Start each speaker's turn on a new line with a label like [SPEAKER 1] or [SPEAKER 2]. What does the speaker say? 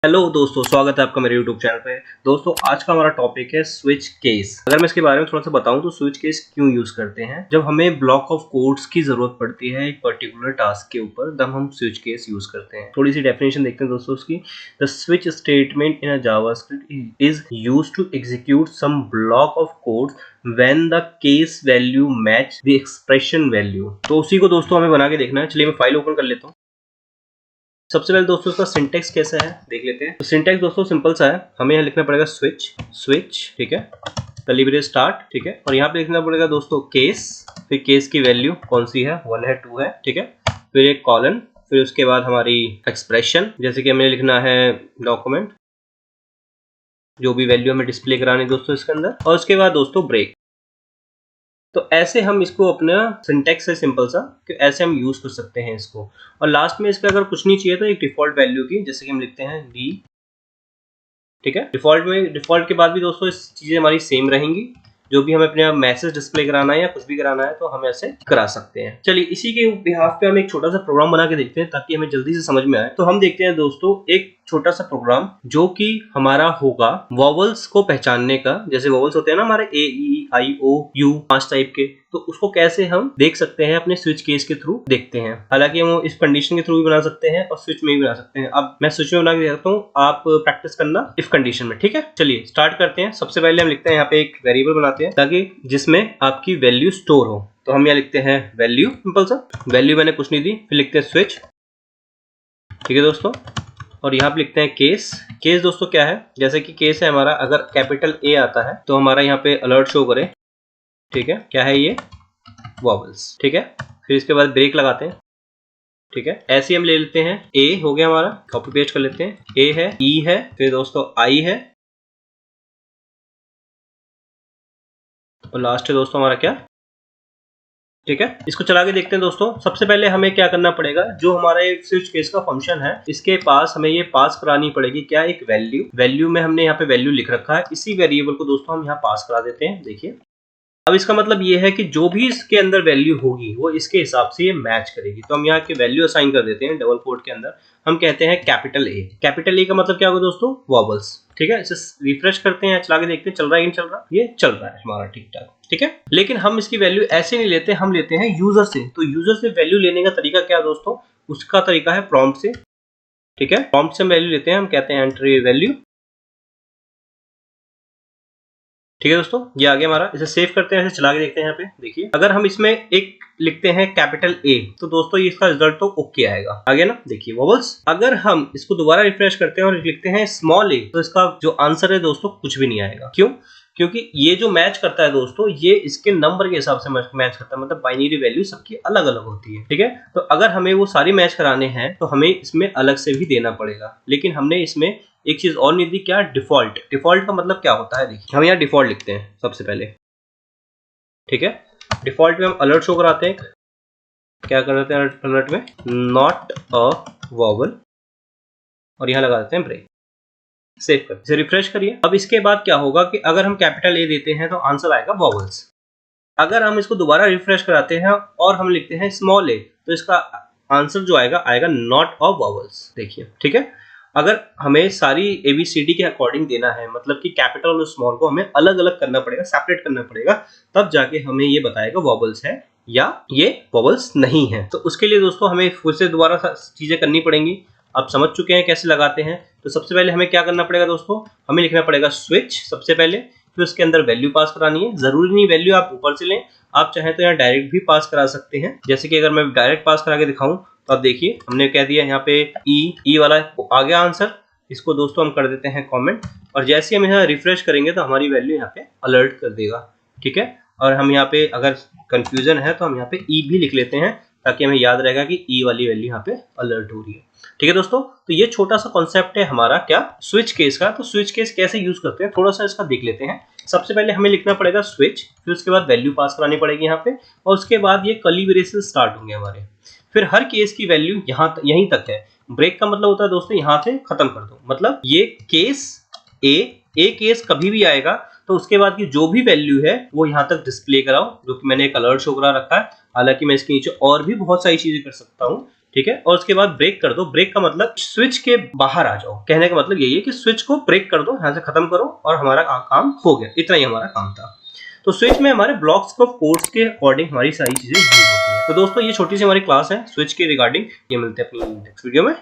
[SPEAKER 1] Hello दोस्तों, स्वागत है आपका मेरे YouTube चैनल पे। दोस्तों, आज का हमारा टॉपिक है स्विच केस। अगर मैं इसके बारे में थोड़ा सा बताऊं तो स्विच केस क्यों यूज करते हैं। जब हमें ब्लॉक ऑफ कोड्स की जरूरत पड़ती है एक पर्टिकुलर टास्क के ऊपर, तब हम स्विच केस यूज करते हैं। थोड़ी सी डेफिनेशन देखते हैं दोस्तों उसकी। The switch statement in a JavaScript is used to execute some block of codes when the case value match the expression value। तो उसी को दोस्तों हमें बना के देखना है। चलिए मैं फाइल ओपन कर लेता हूँ। सबसे पहले दोस्तों इसका सिंटेक्स कैसा है देख लेते हैं। तो सिंटेक्स दोस्तों सिंपल सा है। हमें यहाँ लिखना पड़ेगा स्विच, ठीक है, कर्ली ब्रेस स्टार्ट, ठीक है, और यहाँ पे लिखना पड़ेगा दोस्तों केस, फिर केस की वैल्यू कौन सी है, 1 है 2 है, ठीक है, फिर एक कॉलन, फिर उसके बाद हमारी एक्सप्रेशन, जैसे कि हमें लिखना है डॉक्यूमेंट, जो भी वैल्यू हमें डिस्प्ले करानी दोस्तों इसके अंदर, और उसके बाद दोस्तों ब्रेक। तो ऐसे हम इसको अपना सिंटेक्स है सिंपल सा कि ऐसे हम यूज कर सकते हैं इसको। और लास्ट में इसका अगर कुछ नहीं चाहिए तो एक डिफॉल्ट वैल्यू की, जैसे कि हम लिखते हैं डी, ठीक है। डिफॉल्ट के बाद भी दोस्तों इस चीजें हमारी सेम रहेंगी। जो भी हमें अपने मैसेज डिस्प्ले कराना है या कुछ भी कराना है तो हम ऐसे करा सकते हैं। चलिए इसी के बिहाफ पे हम एक छोटा सा प्रोग्राम बना के देखते हैं ताकि हमें जल्दी से समझ में आए। तो हम देखते हैं दोस्तों एक छोटा सा प्रोग्राम जो कि हमारा होगा वॉवल्स को पहचानने का। जैसे वॉवल्स होते हैं ना हमारे ए ई आई ओ यू 5 टाइप के, तो उसको कैसे हम देख सकते हैं अपने स्विच केस के थ्रू देखते हैं। हालांकि हम इस कंडीशन के थ्रू भी बना सकते हैं और स्विच में भी बना सकते हैं। अब मैं स्विच में बना के देखता हूँ, आप प्रैक्टिस करना इफ कंडीशन में, ठीक है। चलिए स्टार्ट करते हैं। सबसे पहले हम लिखते हैं यहाँ पे एक वेरिएबल बनाते हैं ताकि जिसमें आपकी वैल्यू स्टोर हो। तो हम यहाँ लिखते हैं वैल्यू, सिंपल सा वैल्यू मैंने कुछ नहीं दी, फिर लिखते हैं स्विच, ठीक है दोस्तों, और यहाँ पे लिखते हैं केस। केस दोस्तों क्या है, जैसे कि केस है हमारा, अगर कैपिटल ए आता है तो हमारा यहाँ पे अलर्ट शो करे, ठीक है। क्या है ये, वॉवल्स, ठीक है। फिर इसके बाद ब्रेक लगाते हैं, ठीक है। ऐसे हम ले लेते हैं, ए हो गया हमारा, कॉपी पेस्ट कर लेते हैं, ए है, ई है, फिर दोस्तों आई है, और लास्ट है दोस्तों हमारा क्या, ठीक है। इसको चला के देखते हैं दोस्तों। सबसे पहले हमें क्या करना पड़ेगा, जो हमारा स्विच केस का फंक्शन है इसके पास हमें ये पास करानी पड़ेगी क्या, एक वैल्यू में हमने यहाँ पे वैल्यू लिख रखा है। इसी वेरिएबल को दोस्तों हम यहाँ पास करा देते हैं। देखिए अब इसका मतलब ये है कि जो भी इसके अंदर वैल्यू होगी वो इसके हिसाब से ये मैच करेगी। तो हम यहाँ के वैल्यू असाइन कर देते हैं डबल कोट के अंदर। हम कहते हैं कैपिटल ए। कैपिटल ए का मतलब क्या होगा दोस्तों, वॉवल्स, ठीक है। इसे रिफ्रेश करते हैं, चला के देखते हैं चल रहा है नहीं चल रहा। ये चल रहा है हमारा ठीक ठाक, ठीक है। लेकिन हम इसकी वैल्यू ऐसे नहीं लेते, हम लेते हैं यूजर से। तो यूजर से वैल्यू लेने का तरीका क्या है दोस्तों, उसका तरीका है प्रॉम्प्ट से, ठीक है। प्रॉम्प्ट से हम वैल्यू लेते हैं, हम कहते हैं एंटर वैल्यू, ठीक है दोस्तों। ये आ गया हमारा। इसे सेव करते हैं, इसे चला के देखते हैं। यहाँ पे देखिए अगर हम इसमें एक लिखते हैं कैपिटल ए तो दोस्तों ये इसका रिजल्ट तो ओके आएगा, आ गया ना, देखिए वॉवल्स। अगर हम इसको दोबारा रिफ्रेश करते हैं और लिखते हैं स्मॉल ए तो इसका जो आंसर है दोस्तों कुछ भी नहीं आएगा। क्यों, क्योंकि ये जो मैच करता है दोस्तों ये इसके नंबर के हिसाब से मैच करता है, मतलब बाइनरी वैल्यू सबकी अलग अलग होती है, ठीक है। तो अगर हमें वो सारी मैच कराने हैं तो हमें इसमें अलग से भी देना पड़ेगा। लेकिन हमने इसमें एक चीज और नहीं दी, क्या, डिफॉल्ट। डिफॉल्ट का मतलब क्या होता है, देखिए हम यहाँ डिफॉल्ट लिखते हैं सबसे पहले, ठीक है। डिफॉल्ट में हम अलर्ट शो कराते हैं, क्या कर देते हैं अलर्ट में, नॉट अ वॉवल, और यहाँ लगा देते हैं ब्रेक। सेव कर, इसे रिफ्रेश करिए। अब इसके बाद क्या होगा कि अगर हम कैपिटल ए देते हैं तो आंसर आएगा वॉवल्स। अगर हम इसको दोबारा रिफ्रेश कराते हैं और हम लिखते हैं स्मॉल ए तो इसका आंसर जो आएगा नॉट अ वॉवल्स, देखिए, ठीक है। अगर हमें सारी ABCD के अकॉर्डिंग देना है, मतलब कि कैपिटल और स्मॉल को हमें अलग अलग करना पड़ेगा, सेपरेट करना पड़ेगा, तब जाके हमें ये बताएगा वॉवल्स है या ये वॉवल्स नहीं है। तो उसके लिए दोस्तों हमें फिर से दोबारा चीजें करनी पड़ेंगी। आप समझ चुके हैं कैसे लगाते हैं। तो सबसे पहले हमें क्या करना पड़ेगा दोस्तों, हमें लिखना पड़ेगा स्विच सबसे पहले, फिर उसके अंदर वैल्यू पास करानी है। जरूरी नहीं वैल्यू आप ऊपर से लें, आप चाहें तो यहाँ डायरेक्ट भी पास करा सकते हैं। जैसे कि अगर मैं डायरेक्ट पास करा के दिखाऊं तो अब देखिए हमने कह दिया यहाँ पे ई वाला आ गया आंसर। इसको दोस्तों हम कर देते हैं कमेंट, और जैसे हम यहाँ रिफ्रेश करेंगे तो हमारी वैल्यू यहाँ पे अलर्ट कर देगा, ठीक है। और हम यहाँ पे अगर कंफ्यूजन है तो हम यहाँ पे ई भी लिख लेते हैं ताकि हमें याद रहेगा कि ई वाली वैल्यू यहाँ पे अलर्ट हो रही है, ठीक है दोस्तों। तो ये छोटा सा कॉन्सेप्ट है हमारा क्या, स्विच केस का। तो स्विच केस कैसे यूज करते हैं थोड़ा सा इसका देख लेते हैं। सबसे पहले हमें लिखना पड़ेगा स्विच, फिर उसके बाद वैल्यू पास करानी पड़ेगी यहाँ पे, और उसके बाद ये कर्ली ब्रेसेस स्टार्ट होंगे हमारे। फिर हर केस की वैल्यू यहीं तक है। ब्रेक का मतलब होता है दोस्तों यहाँ से खत्म कर दो, मतलब ये केस ए केस कभी भी आएगा तो उसके बाद की जो भी वैल्यू है वो यहाँ तक डिस्प्ले कराओ, जो कि मैंने एक अलर्ट शो करा रखा है। हालांकि मैं इसके नीचे और भी बहुत सारी चीजें कर सकता हूँ, ठीक है, और उसके बाद ब्रेक कर दो। ब्रेक का मतलब स्विच के बाहर आ जाओ, कहने का मतलब यही है कि स्विच को ब्रेक कर दो, यहाँ से खत्म करो और हमारा काम हो गया। इतना ही हमारा काम था। तो स्विच में हमारे ब्लॉक्स को कोड्स के अकॉर्डिंग हमारी सारी चीजें यूज होती है। तो दोस्तों ये छोटी सी हमारी क्लास है स्विच के रिगार्डिंग। ये मिलते हैं अपनी नेक्स्ट वीडियो में।